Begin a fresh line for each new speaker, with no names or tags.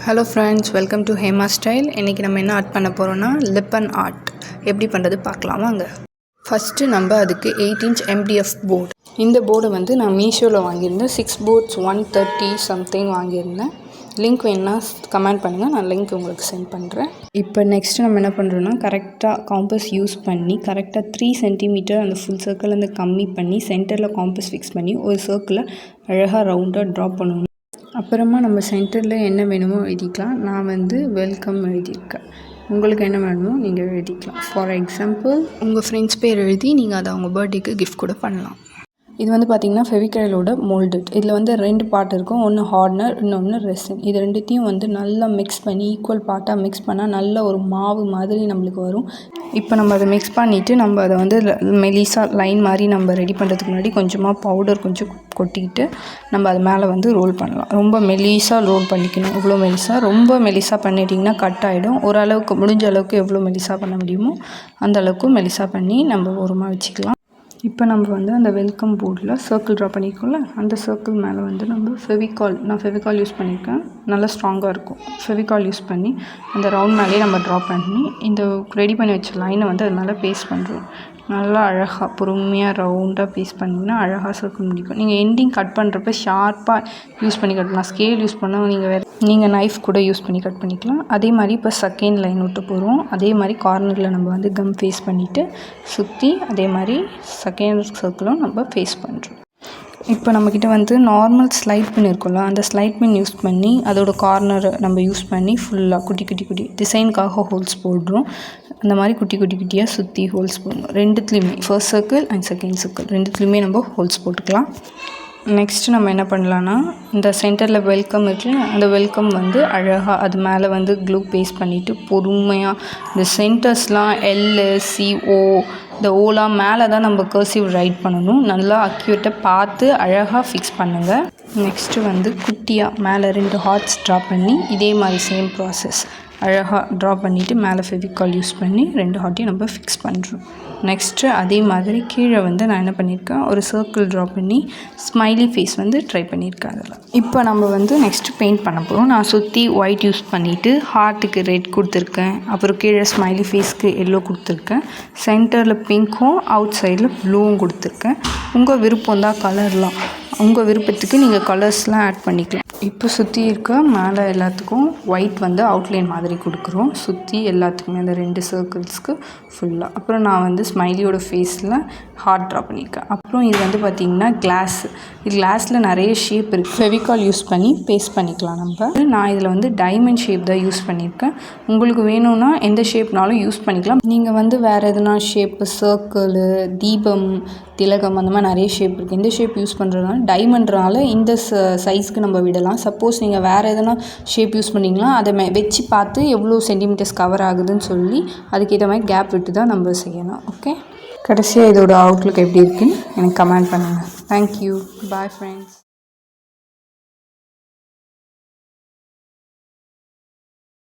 Hello friends, welcome to Hema style. இன்றைக்கி நம்ம என்ன ஆர்ட் பண்ண போகிறோன்னா லிப் அண்ட் ஆர்ட் எப்படி பண்ணுறது பார்க்கலாம் வாங்க. ஃபஸ்ட்டு நம்ம அதுக்கு 8 inch MDF போர்டு. இந்த போர்டை வந்து நான் மீஷோவில் வாங்கியிருந்தேன். 6 boards 130 சம்திங் வாங்கியிருந்தேன். லிங்க் வேணுன்னா கமெண்ட் பண்ணுங்கள், நான் லிங்க் உங்களுக்கு சென்ட் பண்ணுறேன். இப்போ நெக்ஸ்ட்டு நம்ம என்ன பண்ணுறோன்னா கரெக்டாக காம்பஸ் யூஸ் பண்ணி கரெக்டாக 3 centimeter அந்த ஃபுல் சர்க்கிள் வந்து கம்மி பண்ணி சென்டரில் காம்பஸ் ஃபிக்ஸ் பண்ணி ஒரு சர்க்கிளை அழகாக ரவுண்டாக ட்ரா பண்ணணும். அப்புறமா நம்ம சென்டரில் என்ன வேணுமோ எழுதிக்கலாம். நான் வந்து வெல்கம் எழுதியிருக்கேன். உங்களுக்கு என்ன வேணுமோ நீங்கள் எழுதிக்கலாம். ஃபார் எக்ஸாம்பிள் உங்கள் ஃப்ரெண்ட்ஸ் பேர் எழுதி நீங்கள் அதை அவங்க பர்த்டேக்கு கிஃப்ட் கூட பண்ணலாம். இது வந்து பார்த்திங்கன்னா ஃபெவிக்ரைலோட மோல்டட். இதில் வந்து 2 பார்ட் இருக்கும். ஒன்று ஹார்ட்னர், இன்னொன்று ரெசின். இது ரெண்டுத்தையும் வந்து நல்லா மிக்ஸ் பண்ணி ஈக்குவல் பார்ட்டாக மிக்ஸ் பண்ணால் நல்ல ஒரு மாவு மாதிரி நம்மளுக்கு வரும். இப்போ நம்ம அதை மிக்ஸ் பண்ணிவிட்டு நம்ம அதை வந்து மெலிசா லைன் மாதிரி நம்ம ரெடி பண்ணுறதுக்கு முன்னாடி கொஞ்சமாக பவுடர் கொஞ்சம் கொட்டிக்கிட்டு நம்ம அது மேலே வந்து ரோல் பண்ணலாம். ரொம்ப மெலிசாக ரோல் பண்ணிக்கணும். இவ்வளோ மெலிசாக, ரொம்ப மெலிசாக பண்ணிட்டிங்கன்னா கட் ஆகிடும். ஓரளவுக்கு முடிஞ்ச அளவுக்கு எவ்வளோ மெலிசாக பண்ண முடியுமோ அந்த அளவுக்கு மெலிசாக பண்ணி நம்ம ஓரமாக வச்சுக்கலாம். இப்போ நம்ம வந்து அந்த வெல்கம் போர்டில் சர்க்கிள் ட்ரா பண்ணியிருக்கோம்ல, அந்த சர்க்கிள் மேலே வந்து நம்ம நான் ஃபெவிகால் யூஸ் பண்ணியிருக்கேன். நல்லா ஸ்ட்ராங்காக இருக்கும். ஃபெவிகால் யூஸ் பண்ணி அந்த ரவுண்ட் மேலேயே நம்ம ட்ரா பண்ணி இந்த ரெடி பண்ணி வச்ச லைனை வந்து அது மேலே பேஸ்ட் பண்ணுறோம். நல்லா அழகாக பொறுமையாக ரவுண்டாக பேஸ்ட் பண்ணிங்கன்னா அழகாக சர்க்கிள் முடிக்கும். நீங்கள் எண்டிங் கட் பண்ணுறப்ப ஷார்ப்பாக யூஸ் பண்ணி கட் பண்ணலாம். ஸ்கேல் யூஸ் பண்ணால் நீங்கள் நைஃப் கூட யூஸ் பண்ணி கட் பண்ணிக்கலாம். அதே மாதிரி இப்போ செகண்ட் லைன் விட்டு போகிறோம். அதே மாதிரி கார்னரில் நம்ம வந்து கம் ஃபேஸ் பண்ணிவிட்டு சுற்றி அதே மாதிரி செகண்ட் சர்க்கிளும் நம்ம ஃபேஸ் பண்ணுறோம். இப்போ நம்மக்கிட்ட வந்து நார்மல் ஸ்லைட் பின் இருக்கும்ல, அந்த ஸ்லைட் பின் யூஸ் பண்ணி அதோட கார்னரை நம்ம யூஸ் பண்ணி ஃபுல்லாக குட்டி டிசைனுக்காக ஹோல்ஸ் போடுறோம். அந்த மாதிரி குட்டியாக சுற்றி ஹோல்ஸ் போடணும். ரெண்டுத்துலேயுமே first circle and second circle ரெண்டுத்துலேயுமே நம்ம ஹோல்ஸ் போட்டுக்கலாம். நெக்ஸ்ட்டு நம்ம என்ன பண்ணலான்னா இந்த சென்டரில் வெல்கம் இருக்குல்ல, அந்த வெல்கம் வந்து அழகாக அது மேலே வந்து க்ளூ பேஸ்ட் பண்ணிவிட்டு பொறுமையாக இந்த சென்டர்ஸ்லாம் LCO இந்த ஓலாம் மேலே தான் நம்ம கர்சிவ் ரைட் பண்ணணும். நல்லா அக்யூரேட்டாக பார்த்து அழகாக ஃபிக்ஸ் பண்ணுங்கள். நெக்ஸ்ட்டு வந்து குட்டியாக மேலே 2 ஹார்ட்ஸ் ட்ரா பண்ணி இதே மாதிரி சேம் ப்ராசஸ் அழகாக ட்ரா பண்ணிவிட்டு மேலே ஃபெவிகால் யூஸ் பண்ணி 2 ஹார்ட்டையும் நம்ம ஃபிக்ஸ் பண்ணுறோம். நெக்ஸ்ட்டு அதே மாதிரி கீழே வந்து நான் என்ன பண்ணியிருக்கேன், ஒரு சர்க்கிள் ட்ரா பண்ணி ஸ்மைலி ஃபேஸ் வந்து ட்ரை பண்ணியிருக்கேன் அதில். இப்போ நம்ம வந்து நெக்ஸ்ட்டு பெயிண்ட் பண்ண போகிறோம். நான் சுற்றி ஒயிட் யூஸ் பண்ணிவிட்டு ஹார்ட்டுக்கு ரெட் கொடுத்துருக்கேன். அப்புறம் கீழே ஸ்மைலி ஃபேஸ்க்கு எல்லோ கொடுத்துருக்கேன். சென்டரில் பிங்க்கும் அவுட் சைடில் ப்ளூவும் கொடுத்துருக்கேன். உங்கள் விருப்பம் தான் கலர்லாம், உங்கள் விருப்பத்துக்கு நீங்கள் கலர்ஸ்லாம் ஆட் பண்ணிக்கலாம். இப்போ சுற்றி இருக்க மேலே எல்லாத்துக்கும் ஒயிட் வந்து அவுட்லைன் மாதிரி கொடுக்குறோம். சுற்றி எல்லாத்துக்குமே அந்த 2 சர்க்கிள்ஸ்க்கு ஃபுல்லாக. அப்புறம் நான் வந்து ஸ்மைலியோட ஃபேஸில் ஹார்ட் ட்ரா பண்ணியிருக்கேன். அப்புறம் இது வந்து பார்த்திங்கன்னா கிளாஸில் நிறைய ஷேப் இருக்குது. ஃபெவிகால் யூஸ் பண்ணி பேஸ்ட் பண்ணிக்கலாம் நம்ம. நான் இதில் வந்து டைமண்ட் ஷேப் தான் யூஸ் பண்ணியிருக்கேன். உங்களுக்கு வேணும்னா எந்த ஷேப்னாலும் யூஸ் பண்ணிக்கலாம். நீங்கள் வந்து வேறு எதுனா ஷேப்பு, சர்க்கிள், தீபம், திலகம் அந்த மாதிரி நிறைய ஷேப் இருக்குது. இந்த ஷேப் யூஸ் பண்ணுறதுனால டைமண்ட்னால இந்த சைஸ்க்கு நம்ம விடலாம். சப்போஸ் நீங்கள் வேறு எதனா ஷேப் யூஸ் பண்ணிங்கன்னா அதை வச்சு பார்த்து எவ்வளோ சென்டிமீட்டர்ஸ் கவர் ஆகுதுன்னு சொல்லி அதுக்கேற்ற மாதிரி கேப் விட்டு தான் நம்ம செய்யணும். ஓகே, கடைசியாக இதோட அவுட்லுக் எப்படி இருக்குன்னு எனக்கு கமெண்ட் பண்ணுங்கள். Thank you, bye friends.